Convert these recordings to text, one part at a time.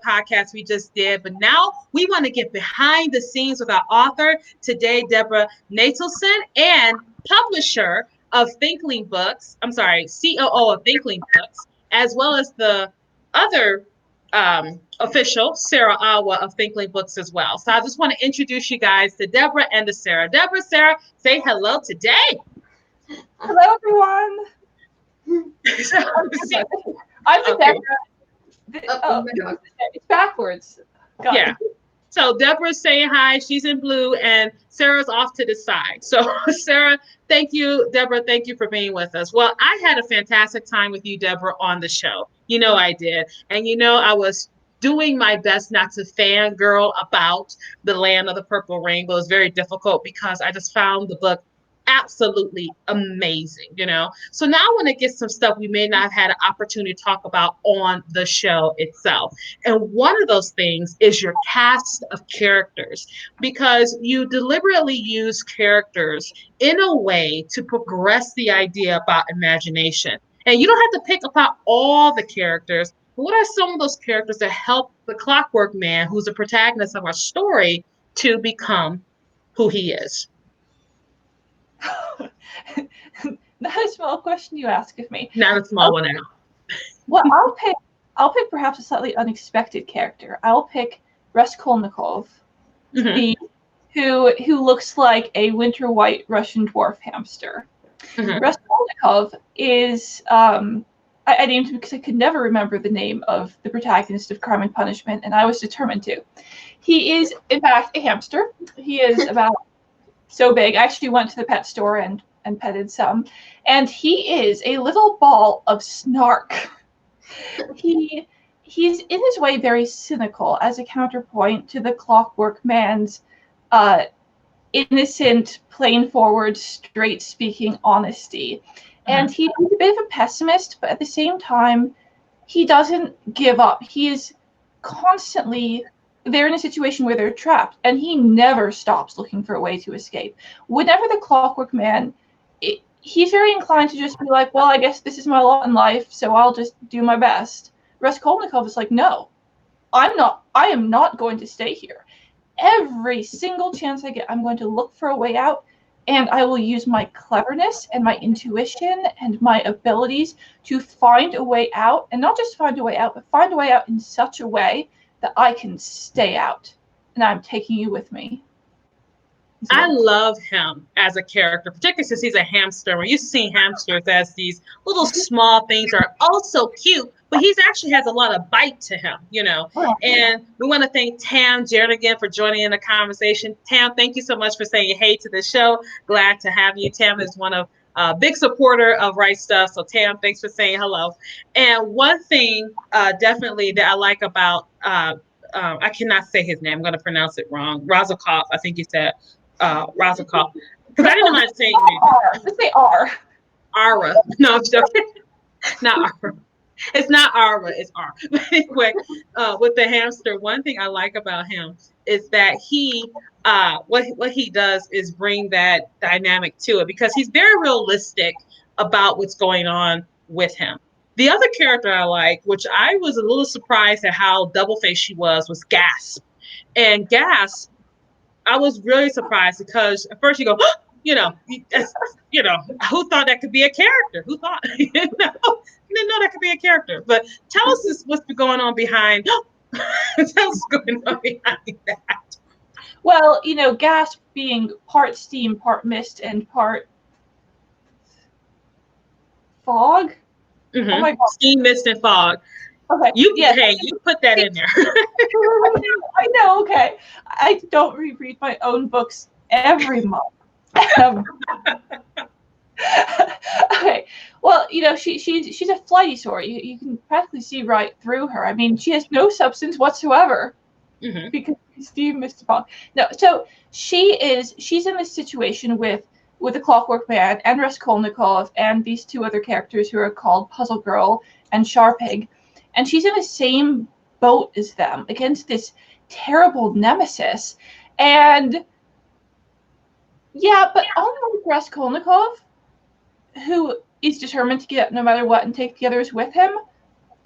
podcast we just did, but now we want to get behind the scenes with our author today, Deborah Natelson, and publisher of Thinkling Books. I'm sorry, COO of Thinkling Books, as well as the other official, Sarah Awa of Thinkling Books as well. So I just want to introduce you guys to Deborah and to Sarah. Deborah, Sarah, say hello today. Hello, everyone. I'm the Deborah. It's backwards. Yeah. So Deborah's saying hi. She's in blue, and Sarah's off to the side. So Sarah, thank you. Deborah, thank you for being with us. Well, I had a fantastic time with you, Deborah, on the show. You know I did. And you know I was doing my best not to fangirl about The Land of the Purple Rainbow. It was very difficult because I just found the book absolutely amazing, you know. So now I want to get some stuff we may not have had an opportunity to talk about on the show itself. And one of those things is your cast of characters, because you deliberately use characters in a way to progress the idea about imagination. And you don't have to pick apart all the characters, but what are some of those characters that help the Clockwork Man, who's the protagonist of our story, to become who he is? Not a small question you ask of me. Not a small one now. Well, I'll pick perhaps a slightly unexpected character. I'll pick Raskolnikov, who looks like a winter white Russian dwarf hamster. Raskolnikov is I named him because I could never remember the name of the protagonist of Crime and Punishment, and I was determined to. He is, in fact, a hamster. He is about so big. I actually went to the pet store and petted some. And he is a little ball of snark. He's in his way very cynical as a counterpoint to the Clockwork Man's innocent, plain forward, straight speaking honesty. And he's a bit of a pessimist, but at the same time, he doesn't give up. He is constantly, they're in a situation where they're trapped, and he never stops looking for a way to escape. Whenever the Clockwork Man, he's very inclined to just be like, well, I guess this is my lot in life, so I'll just do my best. Raskolnikov is like, no, I am not going to stay here. Every single chance I get, I'm going to look for a way out, and I will use my cleverness and my intuition and my abilities to find a way out, and not just find a way out, but find a way out in such a way that I can stay out, and I'm taking you with me. So, I love him as a character, particularly since he's a hamster. We're used to seeing hamsters as these little small things that are also cute, but he actually has a lot of bite to him, you know. And we want to thank Tam Jernigan for joining in the conversation. Tam, thank you so much for saying hey to the show. Glad to have you. Tam is one of big supporter of Right Stuff. So Tam, thanks for saying hello. And one thing definitely that I like about, I cannot say his name. I'm going to pronounce it wrong. Razakov, I think he said. Razakov, because I didn't know how to say it. Let's say R. Ara. No, I'm joking. Not Ara. It's not Ara. It's R. But anyway, with the hamster, one thing I like about him is that he, what he does is bring that dynamic to it, because he's very realistic about what's going on with him. The other character I like, which I was a little surprised at how double-faced she was Gasp. And Gasp, I was really surprised, because at first you go, oh, you know, who thought that could be a character? Who thought? You didn't know that could be a character. But tell us what's going on behind. Tell us what's going on behind that. Well, you know, Gasp being part steam, part mist, and part fog. Oh my God. Steam, mist, and fog. Okay. You put that in there. I know. Okay, I don't reread my own books every month. Okay. Well, you know, she's a flighty sort. You can practically see right through her. I mean, she has no substance whatsoever because she's steam, mist, and fog. No, so she's in this situation with the Clockwork Man and Raskolnikov and these two other characters who are called Puzzle Girl and Sharpig. And she's in the same boat as them against this terrible nemesis. And yeah, but unlike Raskolnikov, who is determined to get out no matter what and take the others with him,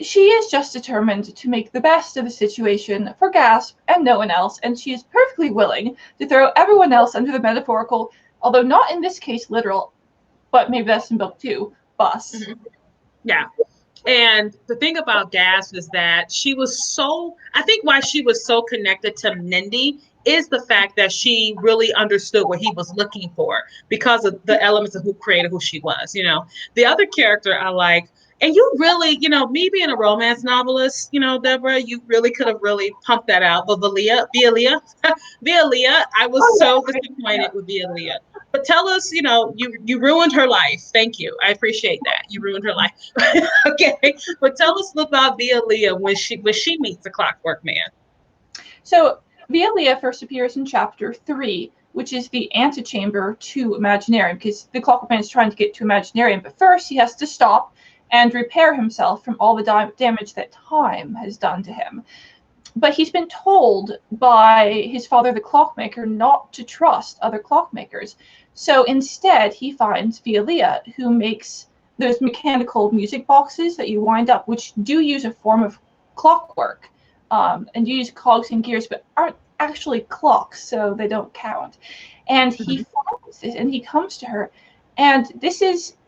she is just determined to make the best of the situation for Gasp and no one else, and she is perfectly willing to throw everyone else under the metaphorical, although not in this case literal, but maybe that's in book 2, bus. Mm-hmm. Yeah. And the thing about Gasp is that I think why she was so connected to Mindy is the fact that she really understood what he was looking for because of the elements of who created who she was. The other character I like, and you really, me being a romance novelist, Deborah, you really could have really pumped that out. But Vialia, I was so disappointed with Vialia. But tell us, you ruined her life. Thank you. I appreciate that. You ruined her life. Okay, but tell us about Vialia when she meets the Clockwork Man. So Vialia first appears in chapter 3, which is the antechamber to Imaginarium, because the Clockwork Man is trying to get to Imaginarium, but first he has to stop and repair himself from all the damage that time has done to him. But he's been told by his father, the clockmaker, not to trust other clockmakers. So instead, he finds Vialia, who makes those mechanical music boxes that you wind up, which do use a form of clockwork, and use cogs and gears, but aren't actually clocks, so they don't count. And he finds this, and he comes to her, and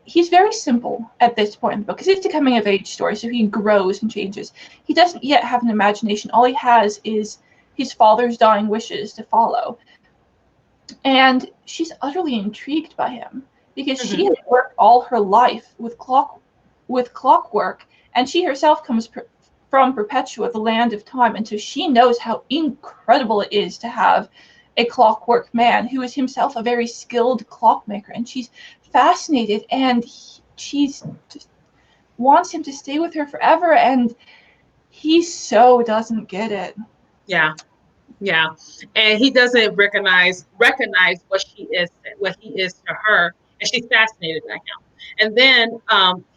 he's very simple at this point in the book, because it's a coming-of-age story, so he grows and changes. He doesn't yet have an imagination. All he has is his father's dying wishes to follow. And she's utterly intrigued by him, because she has worked all her life with clockwork, and she herself comes from Perpetua, the land of time, and so she knows how incredible it is to have a clockwork man who is himself a very skilled clockmaker, and she's fascinated, and she's just wants him to stay with her forever, and he so doesn't get it. Yeah, and he doesn't recognize what he is to her, and she's fascinated by him. And then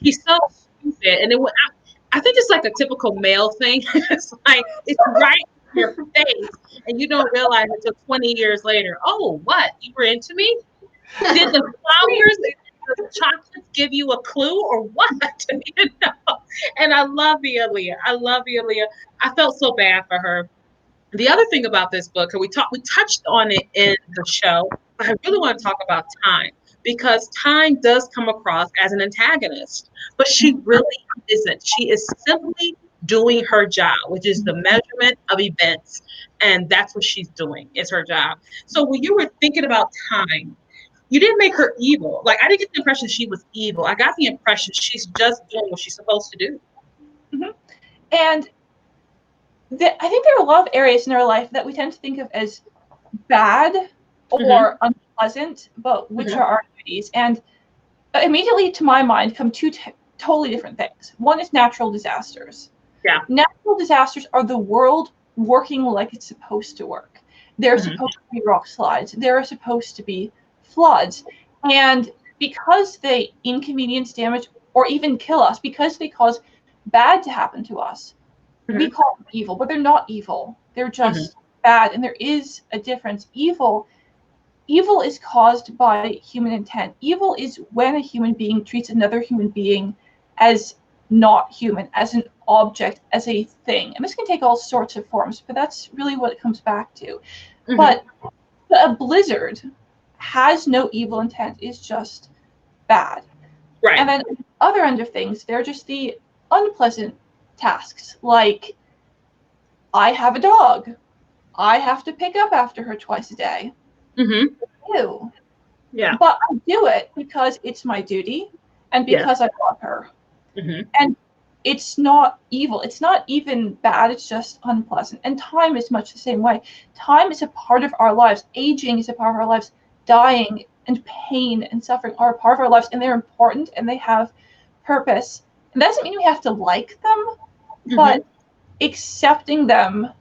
he's so stupid, and I think it's like a typical male thing. It's like it's right in your face, and you don't realize until 20 years later. Oh, what, you were into me? Did the flowers and the chocolates give you a clue or what? And I love Vialia. I felt so bad for her. The other thing about this book, and we touched on it in the show, but I really want to talk about time, because time does come across as an antagonist, but she really isn't. She is simply doing her job, which is the measurement of events, and that's what she's doing. It's her job. So when you were thinking about time, you didn't make her evil. Like, I didn't get the impression she was evil. I got the impression she's just doing what she's supposed to do. Mm-hmm. And I think there are a lot of areas in our life that we tend to think of as bad or unpleasant, but which are our duties. And immediately to my mind come two totally different things. One is natural disasters. Yeah. Natural disasters are the world working like it's supposed to work. There are supposed to be rock slides. There are supposed to be floods. And because they inconvenience, damage, or even kill us, because they cause bad to happen to us, we call them evil, but they're not evil. They're just bad. And there is a difference. Evil is caused by human intent. Evil is when a human being treats another human being as not human, as an object, as a thing. And this can take all sorts of forms, but that's really what it comes back to. But a blizzard has no evil intent, is just bad. Right. And then on the other end of things, they're just the unpleasant tasks, like I have a dog. I have to pick up after her twice a day. Ew. Yeah. But I do it because it's my duty and because I love her. And it's not evil. It's not even bad. It's just unpleasant. And time is much the same way. Time is a part of our lives. Aging is a part of our lives. Dying and pain and suffering are a part of our lives, and they're important and they have purpose. And that doesn't mean we have to like them, but accepting them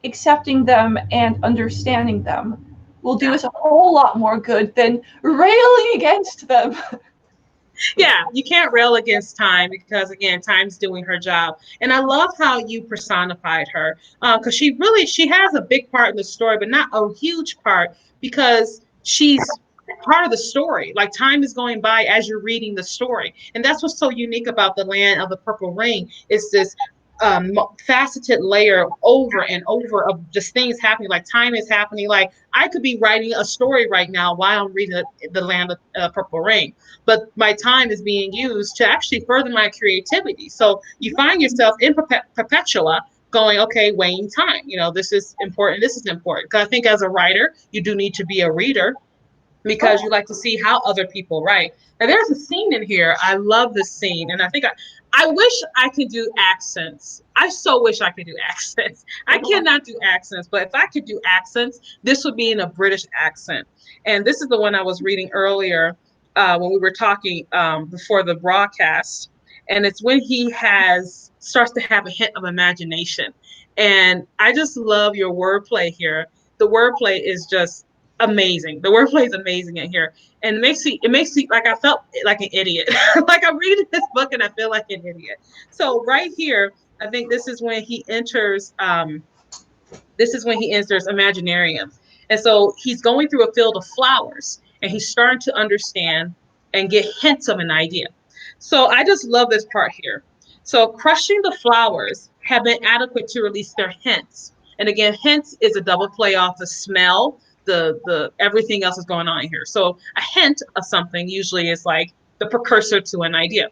and understanding them will do us a whole lot more good than railing against them. Yeah, you can't rail against time because, again, time's doing her job. And I love how you personified her, because she has a big part in the story, but not a huge part, because she's part of the story. Like time is going by as you're reading the story. And that's what's so unique about the land of the purple ring is this faceted layer over and over of just things happening. Like time is happening. Like I could be writing a story right now while I'm reading the land of purple ring, but my time is being used to actually further my creativity. So you find yourself in perpetua going, okay, weighing time. This is important. This is important. Because I think as a writer, you do need to be a reader because you like to see how other people write. And there's a scene in here. I love this scene. And I wish I could do accents. I so wish I could do accents. I cannot do accents, but if I could do accents, this would be in a British accent. And this is the one I was reading earlier when we were talking before the broadcast. And it's when he starts to have a hint of imagination. And I just love your wordplay here. The wordplay is just amazing. The wordplay is amazing in here, and it makes me like I felt like an idiot. Like I'm reading this book and I feel like an idiot. So right here, I think this is when he enters. This is when he enters Imaginarium, and so he's going through a field of flowers, and he's starting to understand and get hints of an idea. So I just love this part here. So crushing the flowers have been adequate to release their hints. And again, hints is a double play off the smell, the everything else is going on here. So a hint of something usually is like the precursor to an idea.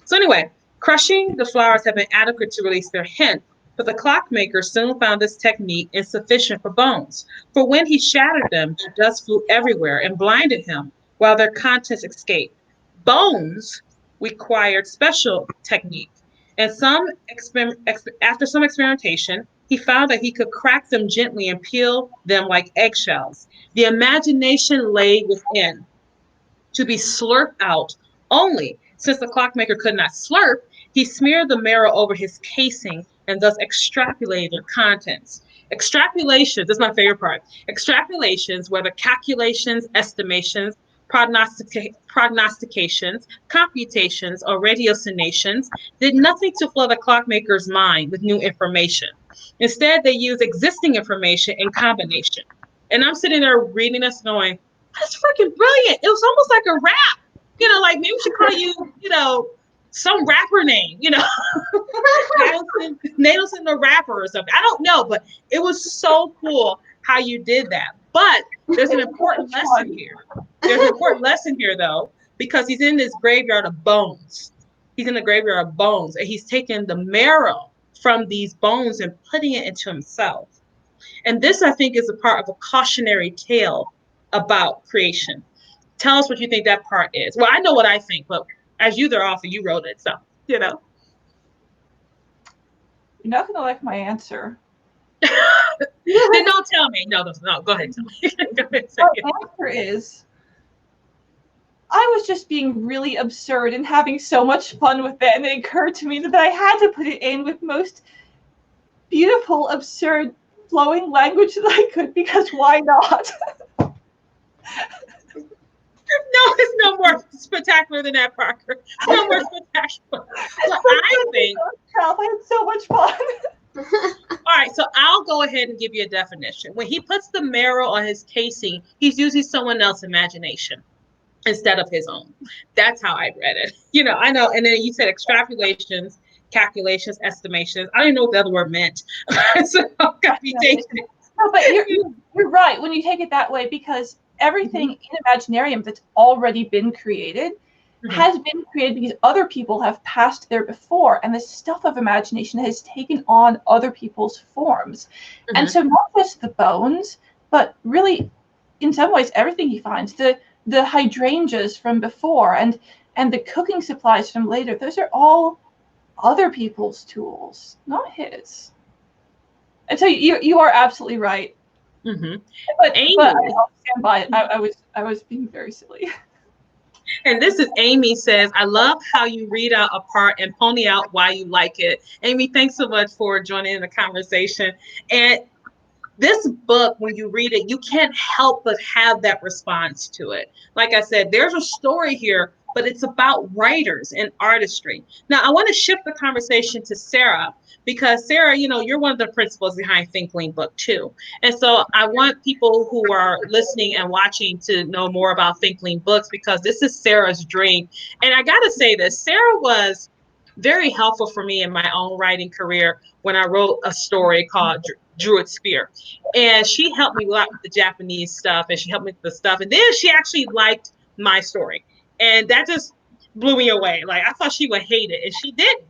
So anyway, crushing the flowers have been adequate to release their hint, but the clockmaker soon found this technique insufficient for Bones. For when he shattered them, the dust flew everywhere and blinded him, while their contents escaped. Bones required special technique, and after some experimentation, he found that he could crack them gently and peel them like eggshells. The imagination lay within, to be slurped out. Only, since the clockmaker could not slurp, he smeared the marrow over his casing and thus extrapolated their contents. Extrapolations, that's my favorite part. Extrapolations, whether calculations, estimations, prognostications, computations, or ratiocinations, did nothing to flood the clockmaker's mind with new information. Instead, they used existing information in combination. And I'm sitting there reading this going, that's freaking brilliant. It was almost like a rap. Like maybe we should call you, some rapper name, Natelson the rapper or something. I don't know, but it was so cool how you did that. But there's an important lesson here. There's an important lesson here, though, because he's in this graveyard of bones. He's in the graveyard of bones, and he's taking the marrow from these bones and putting it into himself. And this, I think, is a part of a cautionary tale about creation. Tell us what you think that part is. Well, I know what I think, but as the author, you wrote it, so. You're not going to like my answer. Then don't tell me. No, go ahead. Tell me. Go ahead, my answer is, I was just being really absurd and having so much fun with it, and it occurred to me that I had to put it in with most beautiful, absurd, flowing language that I could, because why not? No, it's no more spectacular than that, Parker. It's no more spectacular. Well, I think I had so much fun. All right, so I'll go ahead and give you a definition. When he puts the marrow on his casing, he's using someone else's imagination instead of his own. That's how I read it. I know. And then you said extrapolations, calculations, estimations. I don't even know what the other word meant. So computation. No, but you're right when you take it that way, because everything in Imaginarium that's already been created has been created because other people have passed there before, and the stuff of imagination has taken on other people's forms. And so not just the bones, but really, in some ways, everything he finds, the hydrangeas from before and the cooking supplies from later, those are all other people's tools, not his. And so you are absolutely right. But I'll stand by it. I was being very silly. And this is Amy says, I love how you read out a part and pony out why you like it. Amy, thanks so much for joining in the conversation. And this book, when you read it, you can't help but have that response to it. Like I said, there's a story here but it's about writers and artistry. Now, I want to shift the conversation to Sarah, because Sarah, you're one of the principals behind Thinkling Book too. And so I want people who are listening and watching to know more about Thinkling Books, because this is Sarah's dream. And I got to say this, Sarah was very helpful for me in my own writing career when I wrote a story called Druid Spear. And she helped me a lot with the Japanese stuff, and she helped me with the stuff. And then she actually liked my story. And that just blew me away. Like, I thought she would hate it, and she didn't.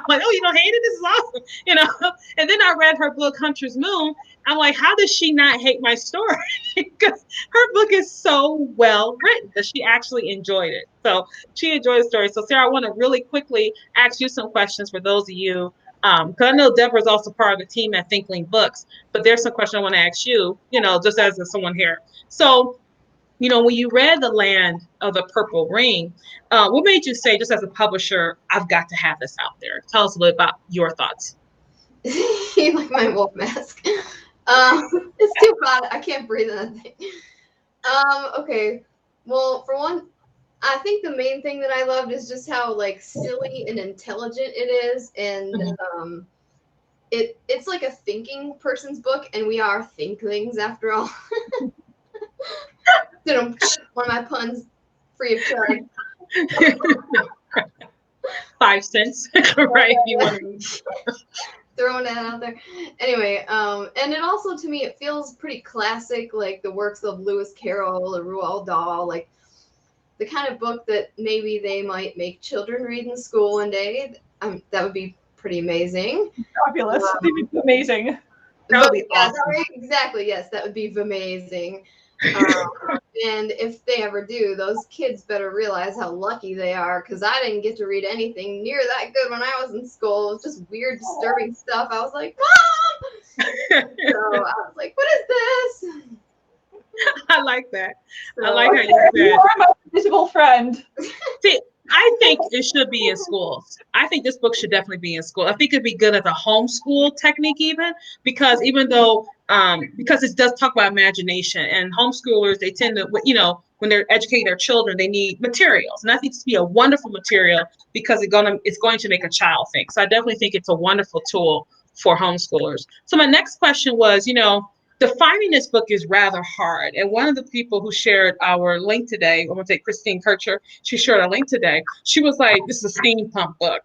Like, oh, you don't hate it? This is awesome. And then I read her book, Hunter's Moon. I'm like, how does she not hate my story? Because her book is so well written that she actually enjoyed it. So she enjoyed the story. So Sarah, I want to really quickly ask you some questions for those of you, because I know Deborah is also part of the team at Thinkling Books, but there's some questions I want to ask you, just as someone here. So, when you read The Land of the Purple Ring, what made you say, just as a publisher, I've got to have this out there? Tell us a little about your thoughts. You like my wolf mask. It's too hot. I can't breathe in that thing. Okay. Well, for one, I think the main thing that I loved is just how like silly and intelligent it is, and it's like a thinking person's book, and we are thinklings after all. One of my puns, free of charge. 5 cents, right? You want to throwing that out there. Anyway, and it also, to me, it feels pretty classic, like the works of Lewis Carroll or Roald Dahl, like the kind of book that maybe they might make children read in school one day. That would be pretty amazing. Fabulous. That'd be amazing. That would be awesome. Exactly, yes, that would be amazing. And if they ever do, those kids better realize how lucky they are, because I didn't get to read anything near that good when I was in school. It was just weird, disturbing stuff. I was like, Mom! So I was like, what is this? I like that. So, I like how you said. You are my invisible friend. See, I think it should be in schools. I think this book should definitely be in school. I think it'd be good as a homeschool technique, even because because it does talk about imagination, and homeschoolers, they tend to, when they're educating their children, they need materials, and I think it's be a wonderful material because it's going to make a child think. So I definitely think it's a wonderful tool for homeschoolers. So my next question was, defining this book is rather hard. And one of the people who shared our link today, I'm going to take Christine Kircher, she shared a link today. She was like, this is a steampunk book.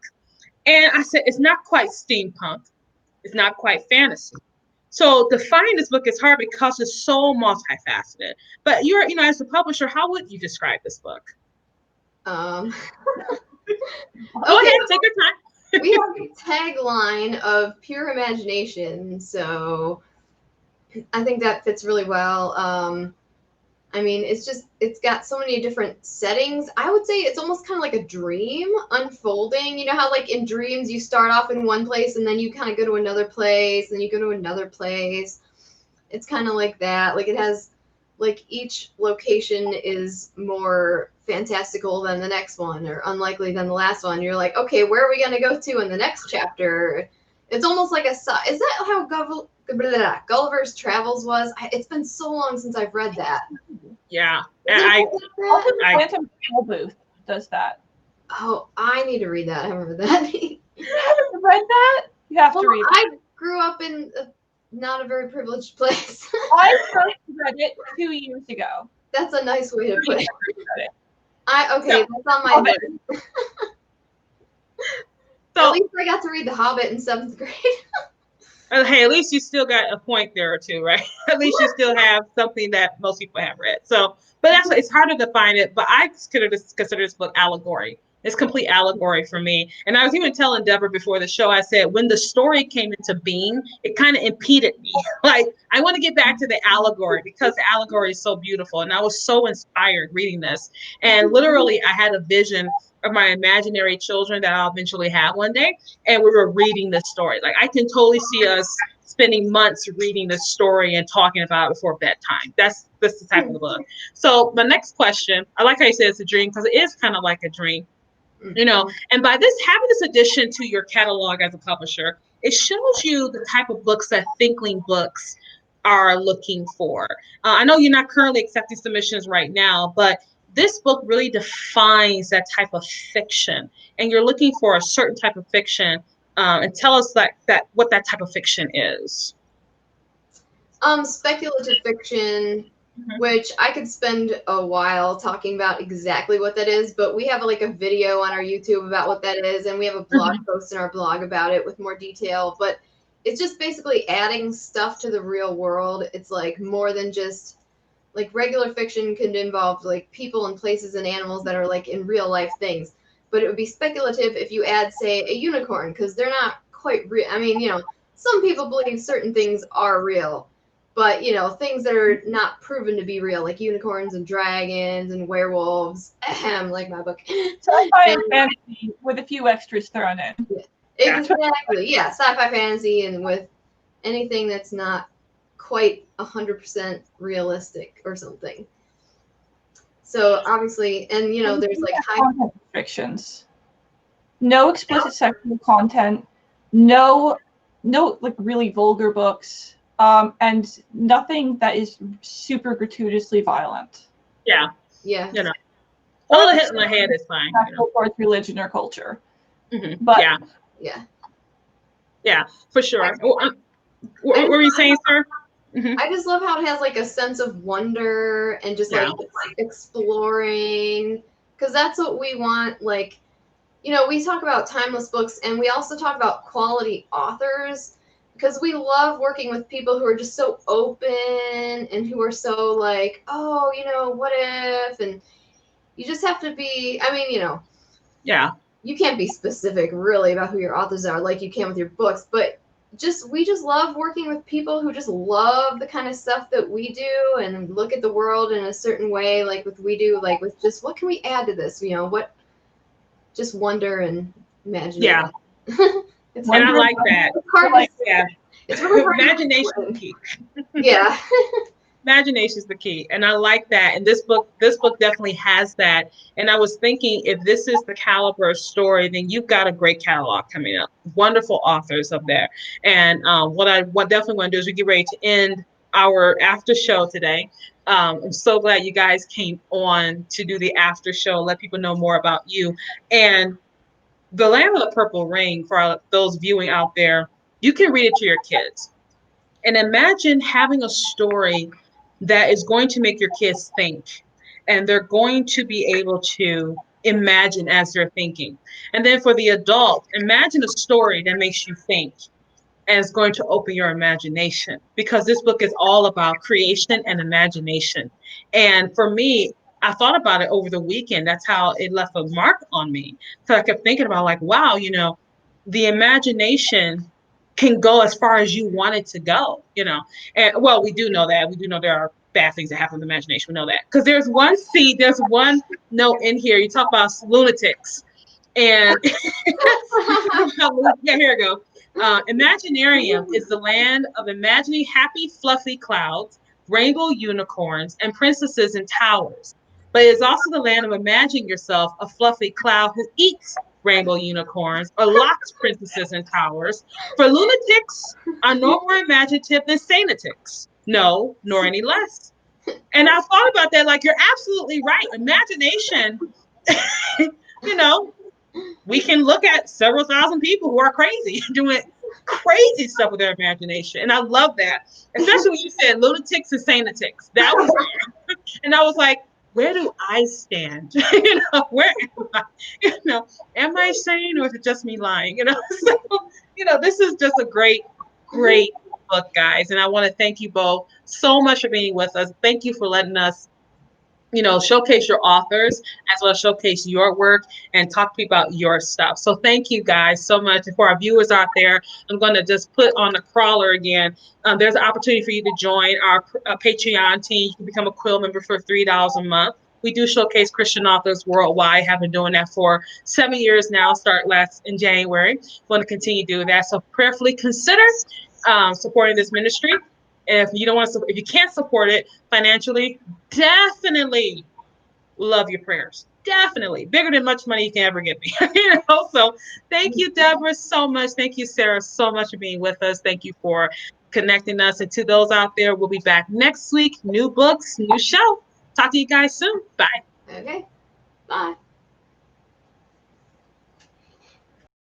And I said, it's not quite steampunk. It's not quite fantasy. So defining this book is hard because it's so multifaceted. But you're, as a publisher, how would you describe this book? Okay. Go ahead, take your time. We have a tagline of pure imagination, so I think that fits really well. I mean, it's got so many different settings. I would say it's almost kind of like a dream unfolding. You know how like in dreams you start off in one place and then you kind of go to another place, and you go to another place. It's kind of like that. Like it has, like each location is more fantastical than the next one, or unlikely than the last one. You're like, okay, where are we going to go to in the next chapter? It's almost like is that how Gulliver's Travels was? It's been so long since I've read that. Yeah. Phantom Booth does that. Oh, I need to read that. I haven't read that. You haven't read that? You have to read it. I grew up in not a very privileged place. I first read it 2 years ago. That's a nice way to put it. That's on my list. So, at least I got to read The Hobbit in 7th grade. Hey, at least you still got a point there or two, right? At least you still have something that most people have read. So, but it's hard to define it. But I consider this book allegory. It's complete allegory for me. And I was even telling Deborah before the show, I said, when the story came into being, it kind of impeded me. Like, I want to get back to the allegory because the allegory is so beautiful. And I was so inspired reading this. And literally, I had a vision of my imaginary children that I'll eventually have one day. And we were reading this story. Like, I can totally see us spending months reading this story and talking about it before bedtime. That's the type of the book. So the next question, I like how you said it's a dream, because it is kind of like a dream. And by having this addition to your catalog as a publisher, it shows you the type of books that Thinkling Books are looking for. I know you're not currently accepting submissions right now, but this book really defines that type of fiction, and you're looking for a certain type of fiction. And tell us what that type of fiction is. Speculative fiction, Mhm. which I could spend a while talking about exactly what that is, but we have like a video on our YouTube about what that is, and we have a blog post in our blog about it with more detail. But it's just basically adding stuff to the real world. It's like more than just like regular fiction can involve like people and places and animals that are like in real life things. But it would be speculative if you add, say, a unicorn, because they're not quite real. I mean, some people believe certain things are real, but things that are not proven to be real, like unicorns and dragons and werewolves, like my book. Sci-fi and fantasy with a few extras thrown in. Exactly, yeah, sci-fi fantasy, and with anything that's not quite 100% realistic or something. So obviously, and there's like content restrictions. No explicit sexual content. No like really vulgar books. And nothing that is super gratuitously violent. Yeah. Yeah. A little hit in the head is fine. Towards religion or culture. Mm-hmm. But yeah, for sure. What were you saying, sir? Mm-hmm. I just love how it has like a sense of wonder and just like exploring, because that's what we want. Like, we talk about timeless books, and we also talk about quality authors, because we love working with people who are just so open and who are so like, oh, what if? And you just have to be, I mean, you can't be specific really about who your authors are like you can with your books, but we just love working with people who just love the kind of stuff that we do and look at the world in a certain way, like we do, like with just what can we add to this, what just wonder and imagination. Yeah. And I like that. It's hard to say. It's really hard. Imagination is key. Yeah. Imagination is the key, and I like that. And this book definitely has that. And I was thinking, if this is the caliber of story, then you've got a great catalog coming up. Wonderful authors up there. And what definitely want to do is we get ready to end our after show today. I'm so glad you guys came on to do the after show, let people know more about you. And The Land of the Purple Ring, for those viewing out there, you can read it to your kids. And imagine having a story that is going to make your kids think, and they're going to be able to imagine as they're thinking. And then for the adult, imagine a story that makes you think and is going to open your imagination, because this book is all about creation and imagination. And for me, I thought about it over the weekend. That's how it left a mark on me. So I kept thinking about, like, wow, the imagination can go as far as you want it to go, And well, we do know that. We do know there are bad things that happen in the imagination. We know that. Because there's one note in here. You talk about lunatics. And yeah, here we go. Imaginarium is the land of imagining happy, fluffy clouds, rainbow unicorns, and princesses in towers. But it is also the land of imagining yourself a fluffy cloud who eats rainbow unicorns or locks princesses in towers. For lunatics are no more imaginative than sanitics. No, nor any less. And I thought about that, like, you're absolutely right. Imagination, we can look at several thousand people who are crazy, doing crazy stuff with their imagination. And I love that. Especially when you said lunatics and sanitics. That was there. And I was like, where do I stand? Where am I? Am I sane, or is it just me lying? So, this is just a great, great book, guys. And I want to thank you both so much for being with us. Thank you for letting us showcase your authors, as well as showcase your work and talk to you about your stuff. So thank you guys so much. And for our viewers out there, I'm going to just put on the crawler again. There's an opportunity for you to join our Patreon team. You can become a Quill member for $3 a month. We do showcase Christian authors worldwide. Have been doing that for 7 years now, start last in January. Want to continue doing that. So prayerfully consider supporting this ministry. If you don't want to, if you can't support it financially, definitely love your prayers. Definitely bigger than much money you can ever give me. So thank you, Deborah, so much. Thank you, Sarah, so much for being with us. Thank you for connecting us. And to those out there, we'll be back next week. New books, new show. Talk to you guys soon. Bye. Okay. Bye.